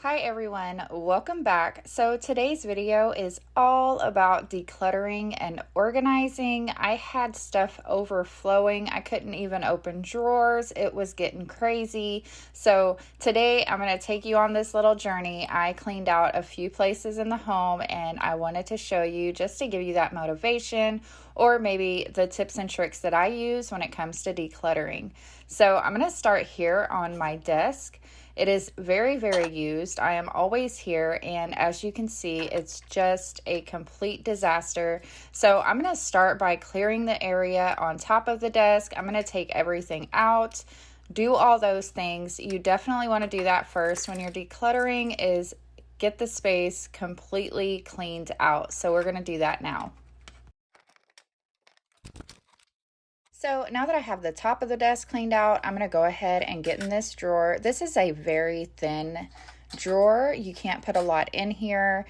Hi everyone, welcome back. So today's video is all about decluttering and organizing. I had stuff overflowing. I couldn't even open drawers. It was getting crazy. So today I'm going to take you on this little journey. I cleaned out a few places in the home and I wanted to show you just to give you that motivation or maybe the tips and tricks that I use when it comes to decluttering. So I'm going to start here on my desk. It is very, very used. I am always here, and as you can see, it's just a complete disaster. So I'm going to start by clearing the area on top of the desk. I'm going to take everything out, do all those things. You definitely want to do that first when you're decluttering, is get the space completely cleaned out. So we're going to do that now. So now that I have the top of the desk cleaned out, I'm going to go ahead and get in this drawer. This is a very thin drawer. You can't put a lot in here.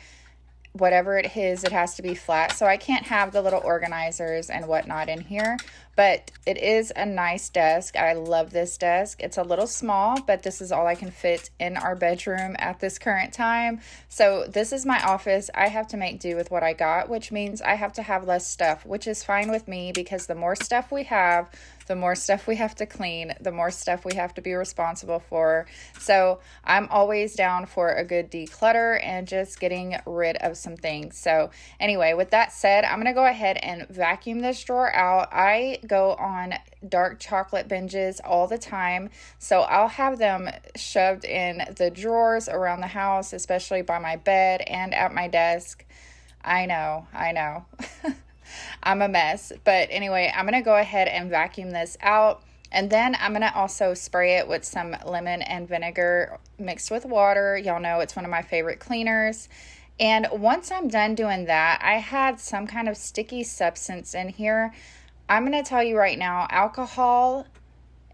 Whatever it is, it has to be flat. So I can't have the little organizers and whatnot in here, but it is a nice desk. I love this desk. It's a little small, but this is all I can fit in our bedroom at this current time. So this is my office. I have to make do with what I got, which means I have to have less stuff, which is fine with me because the more stuff we have, the more stuff we have to clean, the more stuff we have to be responsible for. So I'm always down for a good declutter and just getting rid of some things. So anyway, with that said, I'm going to go ahead and vacuum this drawer out. I go on dark chocolate binges all the time, so I'll have them shoved in the drawers around the house, especially by my bed and at my desk. I know. I'm a mess. But anyway, I'm going to go ahead and vacuum this out. And then I'm going to also spray it with some lemon and vinegar mixed with water. Y'all know it's one of my favorite cleaners. And once I'm done doing that, I had some kind of sticky substance in here. I'm going to tell you right now, alcohol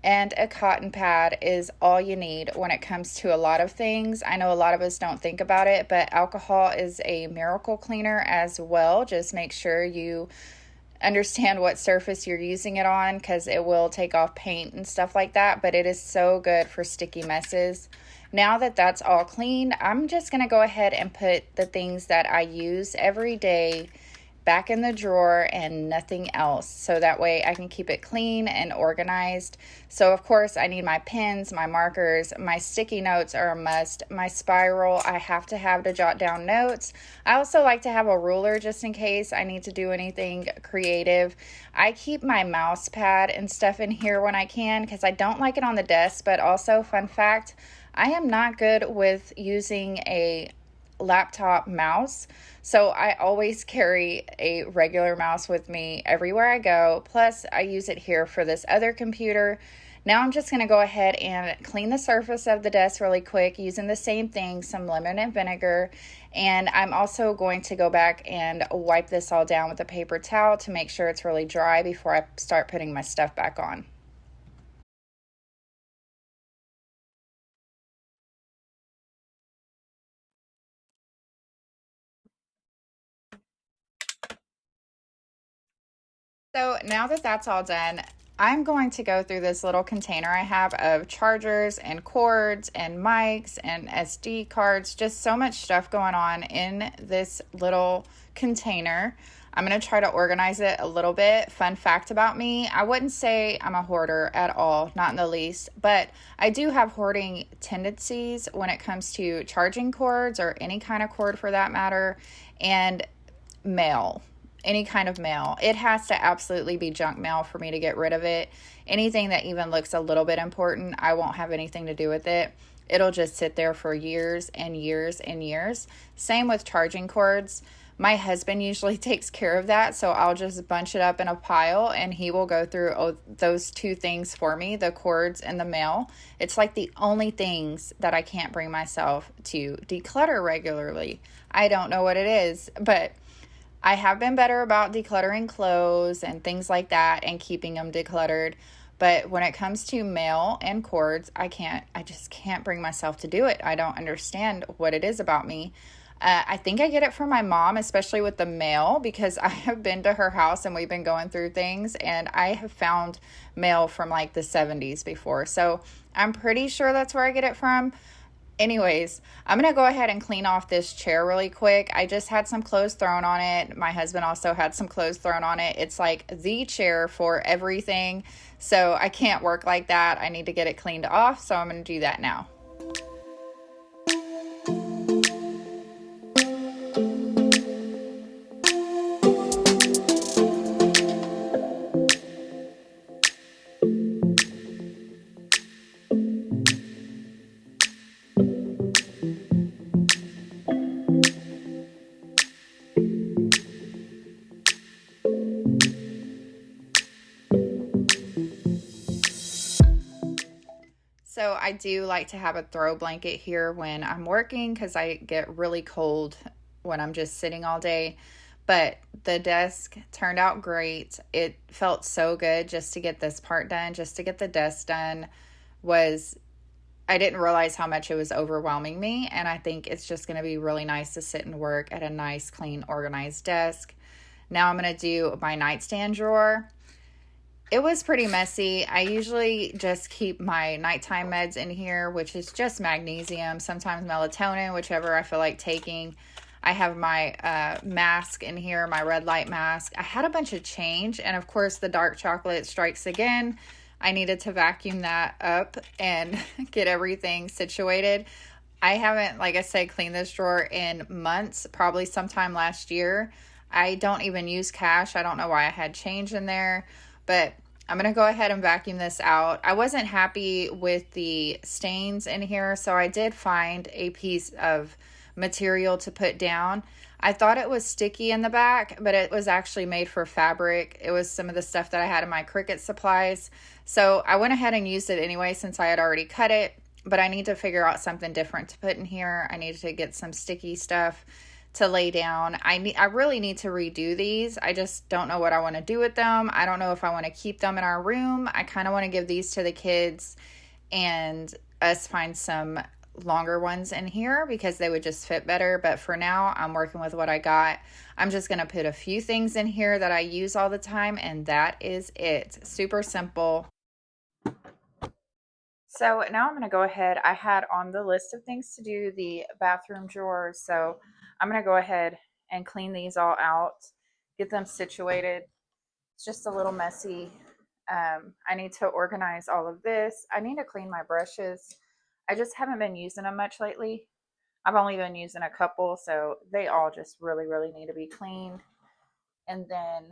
and a cotton pad is all you need when it comes to a lot of things. I know a lot of us don't think about it, but alcohol is a miracle cleaner as well. Just make sure you understand what surface you're using it on, because it will take off paint and stuff like that, but it is so good for sticky messes. Now that that's all cleaned, I'm just going to go ahead and put the things that I use every day back in the drawer and nothing else, so that way I can keep it clean and organized. So of course I need my pens, my markers, my sticky notes are a must, my spiral I have to have to jot down notes. I also like to have a ruler just in case I need to do anything creative. I keep my mouse pad and stuff in here when I can because I don't like it on the desk, but also fun fact, I am not good with using a laptop mouse, so I always carry a regular mouse with me everywhere I go. Plus I use it here for this other computer. Now I'm just going to go ahead and clean the surface of the desk really quick using the same thing, some lemon and vinegar, and I'm also going to go back and wipe this all down with a paper towel to make sure it's really dry before I start putting my stuff back on. So now that that's all done, I'm going to go through this little container I have of chargers and cords and mics and SD cards, just so much stuff going on in this little container. I'm going to try to organize it a little bit. Fun fact about me, I wouldn't say I'm a hoarder at all, not in the least, but I do have hoarding tendencies when it comes to charging cords or any kind of cord for that matter, and mail. Any kind of mail. It has to absolutely be junk mail for me to get rid of it. Anything that even looks a little bit important, I won't have anything to do with it. It'll just sit there for years and years and years. Same with charging cords. My husband usually takes care of that, so I'll just bunch it up in a pile and he will go through those two things for me, the cords and the mail. It's like the only things that I can't bring myself to declutter regularly. I don't know what it is, but I have been better about decluttering clothes and things like that and keeping them decluttered. But when it comes to mail and cords, I just can't bring myself to do it. I don't understand what it is about me. I think I get it from my mom, especially with the mail, because I have been to her house and we've been going through things and I have found mail from like the 70s before. So I'm pretty sure that's where I get it from. Anyways, I'm going to go ahead and clean off this chair really quick. I just had some clothes thrown on it. My husband also had some clothes thrown on it. It's like the chair for everything. So I can't work like that. I need to get it cleaned off. So I'm going to do that now. So I do like to have a throw blanket here when I'm working because I get really cold when I'm just sitting all day. But the desk turned out great. It felt so good just to get this part done, just to get the desk done. I didn't realize how much it was overwhelming me, and I think it's just going to be really nice to sit and work at a nice, clean, organized desk. Now I'm going to do my nightstand drawer. It was pretty messy. I usually just keep my nighttime meds in here, which is just magnesium, sometimes melatonin, whichever I feel like taking. I have my mask in here, my red light mask. I had a bunch of change, and of course the dark chocolate strikes again. I needed to vacuum that up and get everything situated. I haven't, like I said, cleaned this drawer in months, probably sometime last year. I don't even use cash. I don't know why I had change in there, but I'm going to go ahead and vacuum this out. I wasn't happy with the stains in here, so I did find a piece of material to put down. I thought it was sticky in the back, but it was actually made for fabric. It was some of the stuff that I had in my Cricut supplies. So I went ahead and used it anyway since I had already cut it, but I need to figure out something different to put in here. I need to get some sticky stuff to lay down. I really need to redo these. I just don't know what I want to do with them. I don't know if I want to keep them in our room. I kind of want to give these to the kids and us find some longer ones in here because they would just fit better. But for now, I'm working with what I got. I'm just going to put a few things in here that I use all the time, and that is it. Super simple. So now I'm going to go ahead. I had on the list of things to do the bathroom drawers. So I'm going to go ahead and clean these all out, get them situated. It's just a little messy. I need to organize all of this. I need to clean my brushes. I just haven't been using them much lately. I've only been using a couple, so they all just really, really need to be cleaned. And then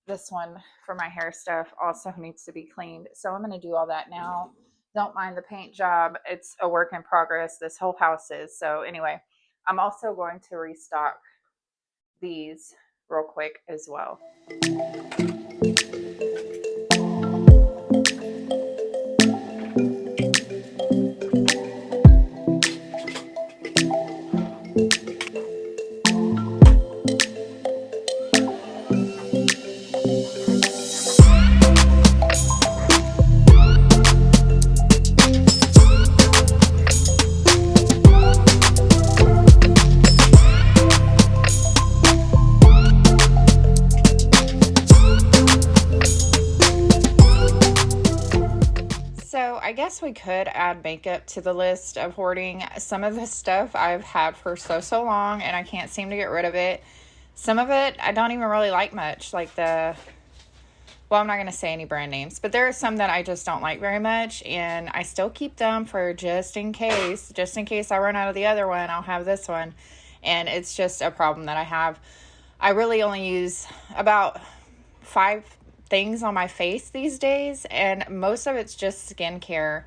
this one for my hair stuff also needs to be cleaned. So I'm going to do all that now. Don't mind the paint job. It's a work in progress. This whole house is. So anyway, I'm also going to restock these real quick as well. I guess we could add makeup to the list of hoarding. Some of this stuff I've had for so long and I can't seem to get rid of it. Some of it I don't even really like much, like I'm not going to say any brand names, but there are some that I just don't like very much, and I still keep them for just in case I run out of the other one, I'll have this one. And it's just a problem that I have. I really only use about 5 things on my face these days, and most of it's just skincare.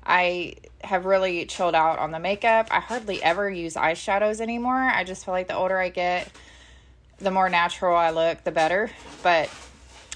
I have really chilled out on the makeup. I hardly ever use eyeshadows anymore. I just feel like the older I get, the more natural I look, the better. But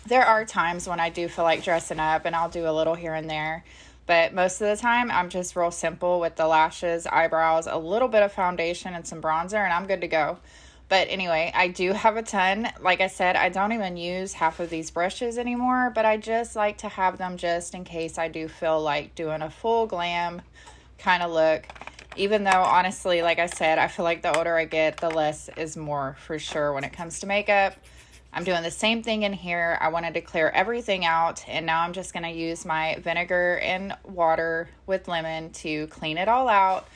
there are times when I do feel like dressing up, and I'll do a little here and there. But most of the time, I'm just real simple with the lashes, eyebrows, a little bit of foundation, and some bronzer, and I'm good to go. But anyway, I do have a ton. Like I said, I don't even use half of these brushes anymore, but I just like to have them just in case I do feel like doing a full glam kind of look. Even though, honestly, like I said, I feel like the older I get, the less is more for sure when it comes to makeup. I'm doing the same thing in here. I wanted to clear everything out, and now I'm just going to use my vinegar and water with lemon to clean it all out.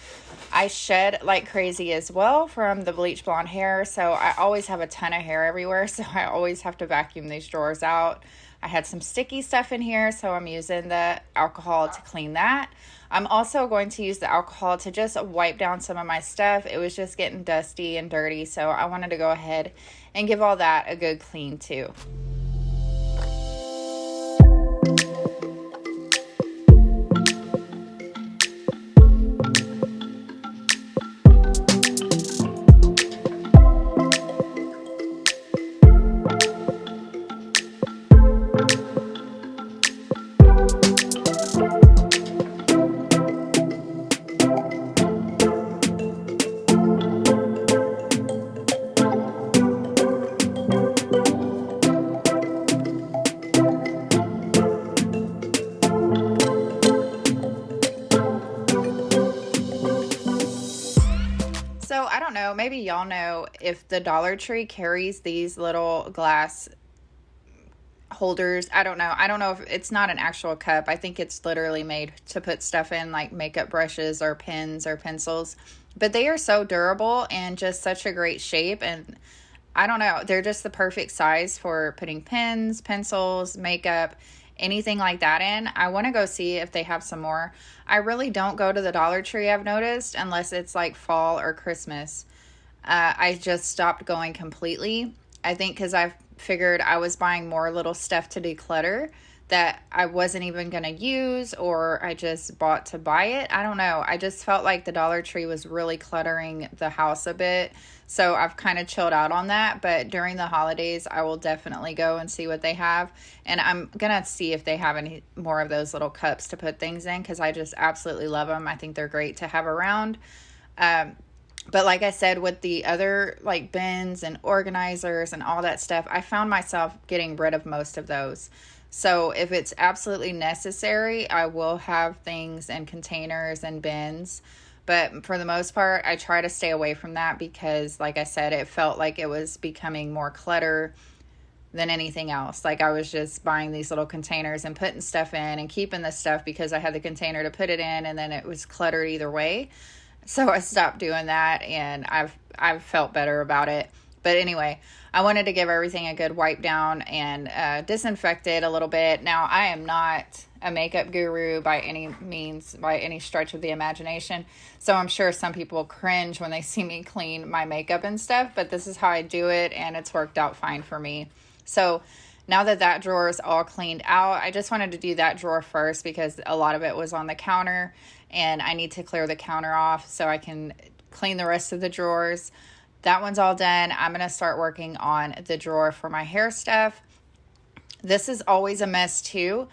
I shed like crazy as well from the bleach blonde hair, so I always have a ton of hair everywhere, so I always have to vacuum these drawers out. I had some sticky stuff in here, so I'm using the alcohol to clean that. I'm also going to use the alcohol to just wipe down some of my stuff. It was just getting dusty and dirty, so I wanted to go ahead and give all that a good clean too. So I don't know, maybe y'all know if the Dollar Tree carries these little glass holders. I don't know. I don't know if it's not an actual cup. I think it's literally made to put stuff in, like makeup brushes or pens or pencils. But they are so durable and just such a great shape. And I don't know, they're just the perfect size for putting pens, pencils, makeup, anything like that in. I want to go see if they have some more. I really don't go to the Dollar Tree, I've noticed, unless it's like fall or Christmas. I just stopped going completely. I think because I've figured I was buying more little stuff to declutter that I wasn't even going to use, or I just bought to buy it. I don't know. I just felt like the Dollar Tree was really cluttering the house a bit. So I've kind of chilled out on that. But during the holidays, I will definitely go and see what they have. And I'm going to see if they have any more of those little cups to put things in, because I just absolutely love them. I think they're great to have around. But like I said, with the other like bins and organizers and all that stuff, I found myself getting rid of most of those. So if it's absolutely necessary, I will have things in containers and bins. But for the most part, I try to stay away from that because, like I said, it felt like it was becoming more clutter than anything else. Like I was just buying these little containers and putting stuff in and keeping the stuff because I had the container to put it in, and then it was cluttered either way. So I stopped doing that, and I've felt better about it. But anyway, I wanted to give everything a good wipe down and disinfect it a little bit. Now, I am not a makeup guru by any means, by any stretch of the imagination. So I'm sure some people cringe when they see me clean my makeup and stuff, but this is how I do it, and it's worked out fine for me. So now that that drawer is all cleaned out, I just wanted to do that drawer first because a lot of it was on the counter, and I need to clear the counter off so I can clean the rest of the drawers. That one's all done. I'm going to start working on the drawer for my hair stuff. This is always a mess too.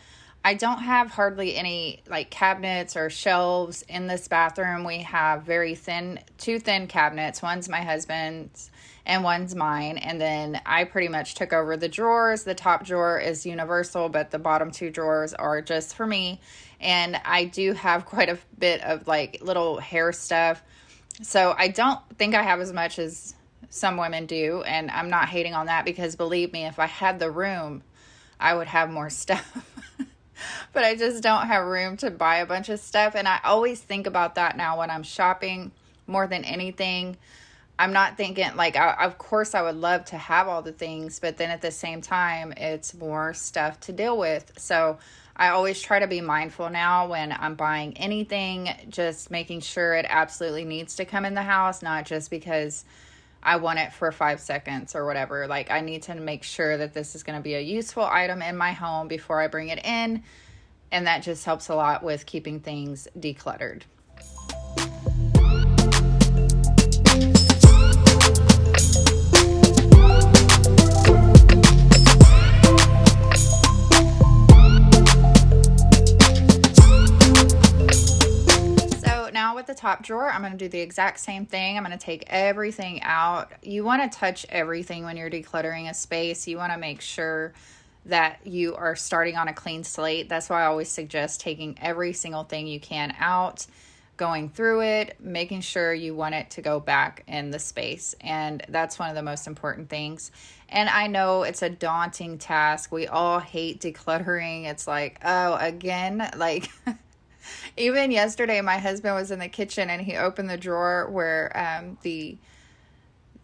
I don't have hardly any like cabinets or shelves in this bathroom. We have two thin cabinets. One's my husband's and one's mine. And then I pretty much took over the drawers. The top drawer is universal, but the bottom two drawers are just for me. And I do have quite a bit of like little hair stuff. So I don't think I have as much as some women do. And I'm not hating on that because believe me, if I had the room, I would have more stuff. But I just don't have room to buy a bunch of stuff. And I always think about that now when I'm shopping more than anything. I'm not thinking like, of course I would love to have all the things, but then at the same time, it's more stuff to deal with. So I always try to be mindful now when I'm buying anything, just making sure it absolutely needs to come in the house, not just because I want it for 5 seconds or whatever. Like I need to make sure that this is going to be a useful item in my home before I bring it in. And that just helps a lot with keeping things decluttered. With the top drawer, I'm going to do the exact same thing. I'm going to take everything out. You want to touch everything when you're decluttering a space. You want to make sure that you are starting on a clean slate. That's why I always suggest taking every single thing you can out, going through it, making sure you want it to go back in the space. And that's one of the most important things. And I know it's a daunting task. We all hate decluttering. It's like, oh, again, like even yesterday, my husband was in the kitchen and he opened the drawer where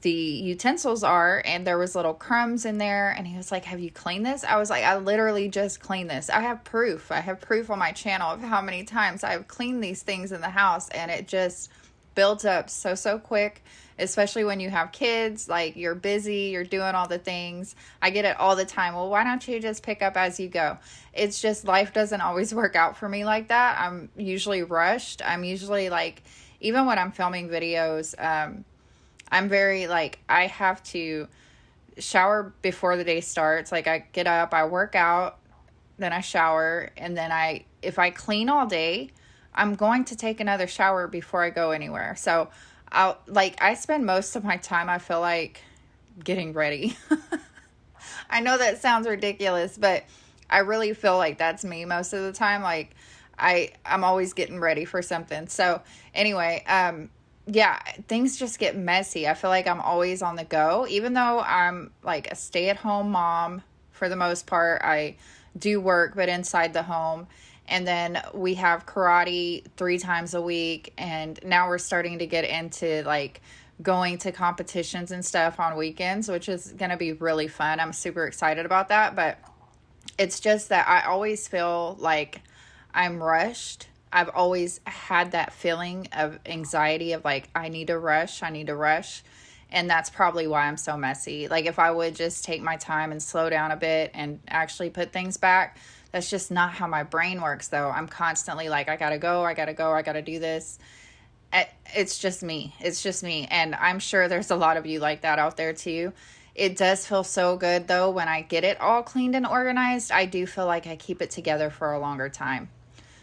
the utensils are, and there was little crumbs in there, and he was like, have you cleaned this? I was like, I literally just cleaned this. I have proof on my channel of how many times I've cleaned these things in the house, and it just built up so quick, especially when you have kids. Like, you're busy, you're doing all the things. I get it all the time. Well, why don't you just pick up as you go? It's just life doesn't always work out for me like that. I'm usually rushed. I'm usually like, even when I'm filming videos, I'm very like, I have to shower before the day starts. Like, I get up, I work out, then I shower, and then if I clean all day, I'm going to take another shower before I go anywhere. So I spend most of my time, I feel like, getting ready. I know that sounds ridiculous, but I really feel like that's me most of the time. Like, I'm always getting ready for something. So anyway, yeah, things just get messy. I feel like I'm always on the go, even though I'm like a stay-at-home mom for the most part. I do work, but inside the home. And then we have karate 3 times a week. And now we're starting to get into like going to competitions and stuff on weekends, which is going to be really fun. I'm super excited about that. But it's just that I always feel like I'm rushed. I've always had that feeling of anxiety of like, I need to rush. And that's probably why I'm so messy. Like, if I would just take my time and slow down a bit and actually put things back, that's just not how my brain works, though. I'm constantly like, I gotta go, I gotta do this. It's just me. And I'm sure there's a lot of you like that out there too. It does feel so good, though, when I get it all cleaned and organized. I do feel like I keep it together for a longer time.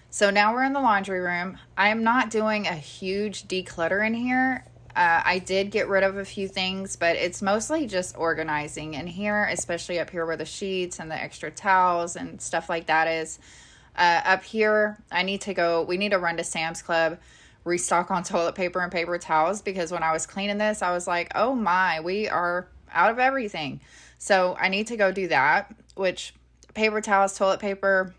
So now we're in the laundry room. I am not doing a huge declutter in here. I did get rid of a few things, but it's mostly just organizing in here, especially up here where the sheets and the extra towels and stuff like that is. Up here, we need to run to Sam's Club, restock on toilet paper and paper towels, because when I was cleaning this, I was like, oh my, we are out of everything. So I need to go do that, which paper towels, toilet paper,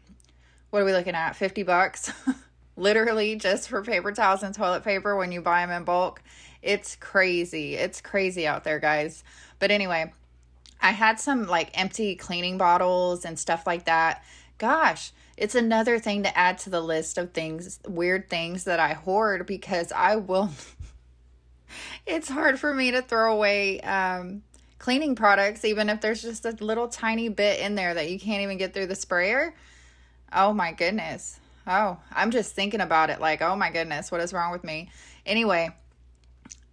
what are we looking at? $50 literally just for paper towels and toilet paper when you buy them in bulk. It's crazy. It's crazy out there, guys. But anyway, I had some like empty cleaning bottles and stuff like that. Gosh, it's another thing to add to the list of things, weird things that I hoard, because it's hard for me to throw away cleaning products, even if there's just a little tiny bit in there that you can't even get through the sprayer. Oh my goodness. Oh, I'm just thinking about it like, oh my goodness, what is wrong with me? Anyway,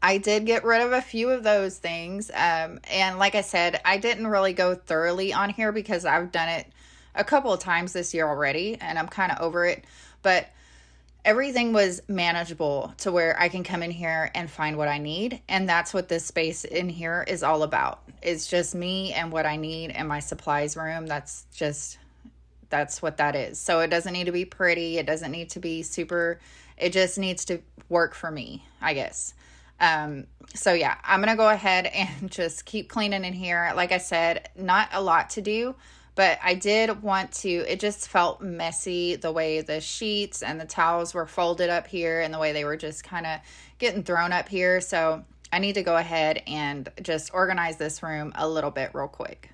I did get rid of a few of those things. And like I said, I didn't really go thoroughly on here because I've done it a couple of times this year already, and I'm kind of over it. But everything was manageable to where I can come in here and find what I need. And that's what this space in here is all about. It's just me and what I need and my supplies room. That's what that is. So it doesn't need to be pretty. It doesn't need to be super. It just needs to work for me, I guess. So yeah, I'm going to go ahead and just keep cleaning in here. Like I said, not a lot to do, but I did want to, it just felt messy the way the sheets and the towels were folded up here and the way they were just kind of getting thrown up here. So I need to go ahead and just organize this room a little bit real quick.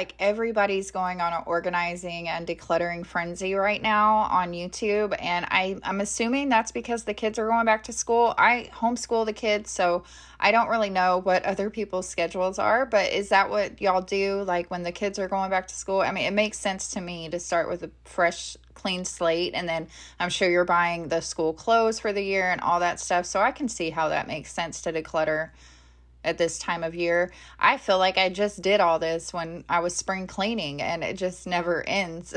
like everybody's going on an organizing and decluttering frenzy right now on YouTube. And I'm assuming that's because the kids are going back to school. I homeschool the kids, so I don't really know what other people's schedules are. But is that what y'all do? Like when the kids are going back to school? I mean, it makes sense to me to start with a fresh, clean slate. And then I'm sure you're buying the school clothes for the year and all that stuff. So I can see how that makes sense to declutter at this time of year. I feel like I just did all this when I was spring cleaning and it just never ends.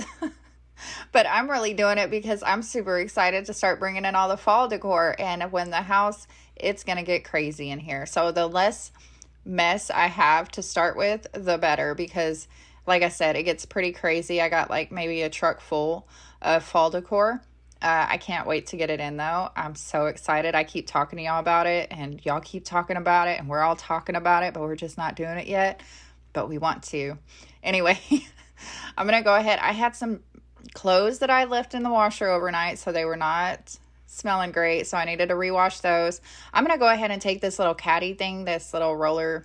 But I'm really doing it because I'm super excited to start bringing in all the fall decor. And when the house, it's going to get crazy in here. So the less mess I have to start with, the better, because like I said, it gets pretty crazy. I got like maybe a truck full of fall decor. I can't wait to get it in though. I'm so excited. I keep talking to y'all about it and y'all keep talking about it and we're all talking about it, but we're just not doing it yet, but we want to. Anyway, I'm going to go ahead. I had some clothes that I left in the washer overnight, so they were not smelling great. So I needed to rewash those. I'm going to go ahead and take this little caddy thing, this little roller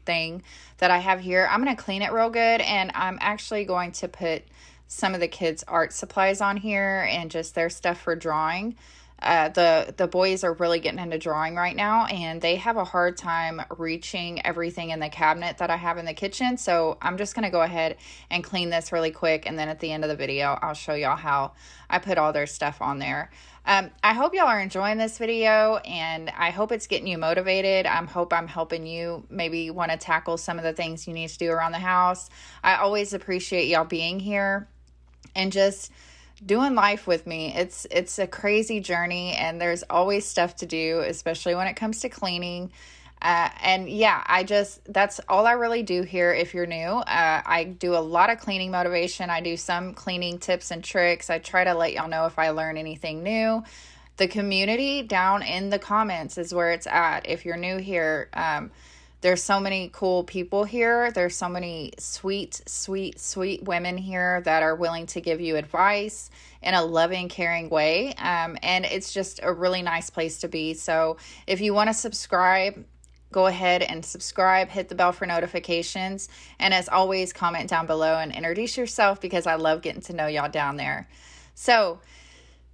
thing that I have here. I'm going to clean it real good. And I'm actually going to put some of the kids' art supplies on here and just their stuff for drawing. The boys are really getting into drawing right now, and they have a hard time reaching everything in the cabinet that I have in the kitchen. So I'm just going to go ahead and clean this really quick. And then at the end of the video, I'll show y'all how I put all their stuff on there. I hope y'all are enjoying this video, and I hope it's getting you motivated. I hope I'm helping you maybe want to tackle some of the things you need to do around the house. I always appreciate y'all being here and just doing life with me. It's a crazy journey, and there's always stuff to do, especially when it comes to cleaning. And yeah, that's all I really do here. If you're new, I do a lot of cleaning motivation. I do some cleaning tips and tricks. I try to let y'all know if I learn anything new. The community down in the comments is where it's at. If you're new here, there's so many cool people here. There's so many sweet, sweet, sweet women here that are willing to give you advice in a loving, caring way. And it's just a really nice place to be. So if you want to subscribe, go ahead and subscribe, hit the bell for notifications. And as always, comment down below and introduce yourself, because I love getting to know y'all down there. So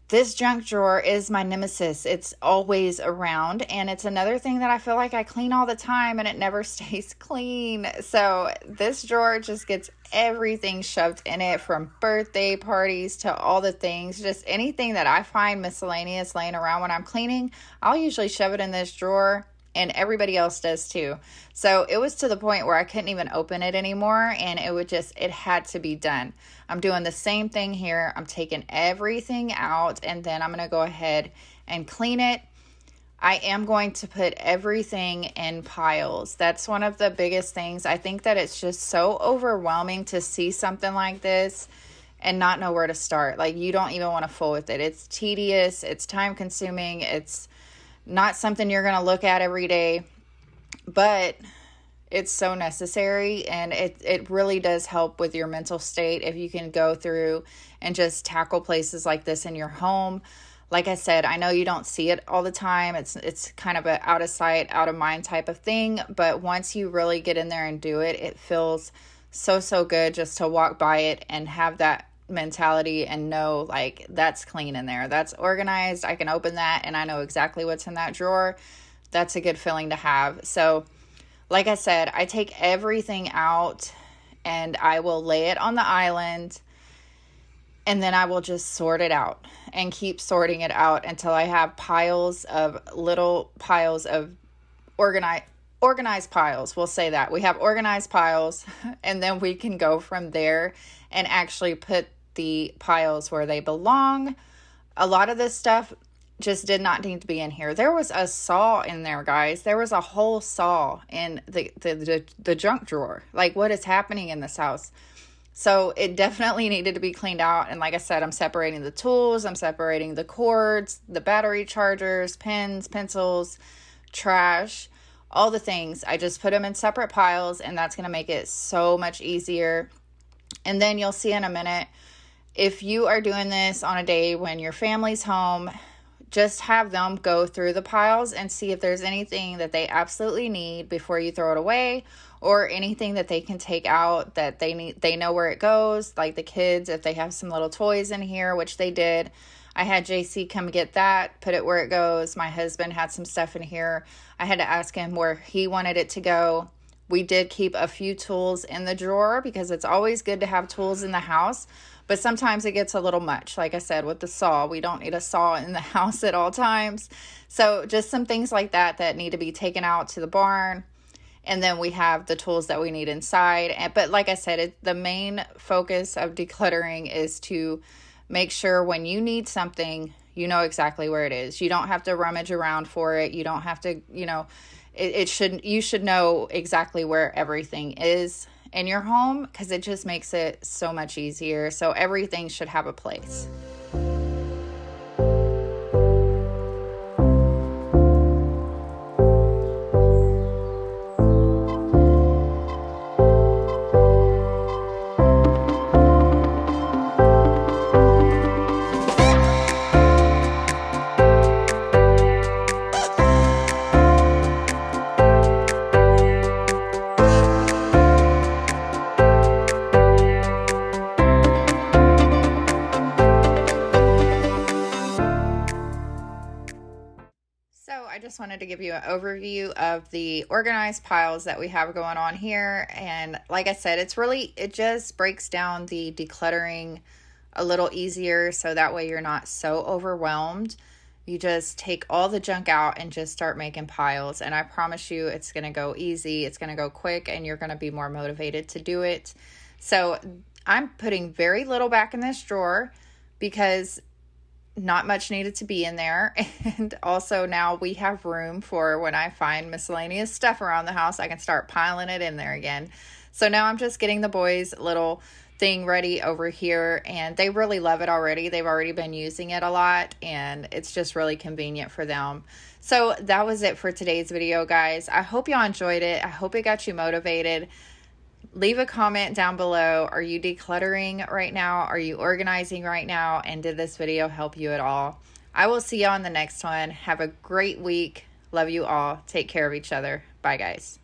this junk drawer is my nemesis. It's always around, and it's another thing that I feel like I clean all the time and it never stays clean. So this drawer just gets everything shoved in it, from birthday parties to all the things. Just anything that I find miscellaneous laying around when I'm cleaning, I'll usually shove it in this drawer, and everybody else does too. So it was to the point where I couldn't even open it anymore, and it had to be done. I'm doing the same thing here. I'm taking everything out, and then I'm going to go ahead and clean it. I am going to put everything in piles. That's one of the biggest things. I think that it's just so overwhelming to see something like this and not know where to start. Like, you don't even want to fool with it. It's tedious. It's time consuming. It's not something you're going to look at every day, but it's so necessary, and it really does help with your mental state if you can go through and just tackle places like this in your home. Like I said, I know you don't see it all the time. It's kind of a out of sight, out of mind type of thing, but once you really get in there and do it, it feels so good just to walk by it and have that mentality and know, like, that's clean in there, that's organized, I can open that and I know exactly what's in that drawer. That's a good feeling to have. So like I said, I take everything out and I will lay it on the island, and then I will just sort it out and keep sorting it out until I have little piles of organized piles. We'll say that. We have organized piles, and then we can go from there and actually put the piles where they belong. A lot of this stuff just did not need to be in here. There was a saw in there, guys. There was a whole saw in the junk drawer. Like, what is happening in this house? So it definitely needed to be cleaned out. And like I said, I'm separating the tools, I'm separating the cords, the battery chargers, pens, pencils, trash, all the things. I just put them in separate piles, and that's going to make it so much easier. And then you'll see in a minute, if you are doing this on a day when your family's home, just have them go through the piles and see if there's anything that they absolutely need before you throw it away, or anything that they can take out that they know where it goes. Like the kids, if they have some little toys in here, which they did, I had JC come get that, put it where it goes. My husband had some stuff in here. I had to ask him where he wanted it to go. We did keep a few tools in the drawer because it's always good to have tools in the house, but sometimes it gets a little much. Like I said, with the saw, we don't need a saw in the house at all times. So just some things like that that need to be taken out to the barn. And then we have the tools that we need inside. But like I said, the main focus of decluttering is to make sure when you need something, you know exactly where it is. You don't have to rummage around for it. You don't have to, you should know exactly where everything is in your home, because it just makes it so much easier. So everything should have a place. I just wanted to give you an overview of the organized piles that we have going on here. And like I said, it just breaks down the decluttering a little easier, so that way you're not so overwhelmed. You just take all the junk out and just start making piles. And I promise you, it's going to go easy. It's going to go quick, and you're going to be more motivated to do it. So I'm putting very little back in this drawer because not much needed to be in there. And also now we have room for when I find miscellaneous stuff around the house, I can start piling it in there again. So now I'm just getting the boys' little thing ready over here, and they really love it already. They've already been using it a lot, and it's just really convenient for them. So that was it for today's video, guys. I hope y'all enjoyed it. I hope it got you motivated. Leave a comment down below. Are you decluttering right now? Are you organizing right now? And did this video help you at all? I will see you on the next one. Have a great week. Love you all. Take care of each other. Bye, guys.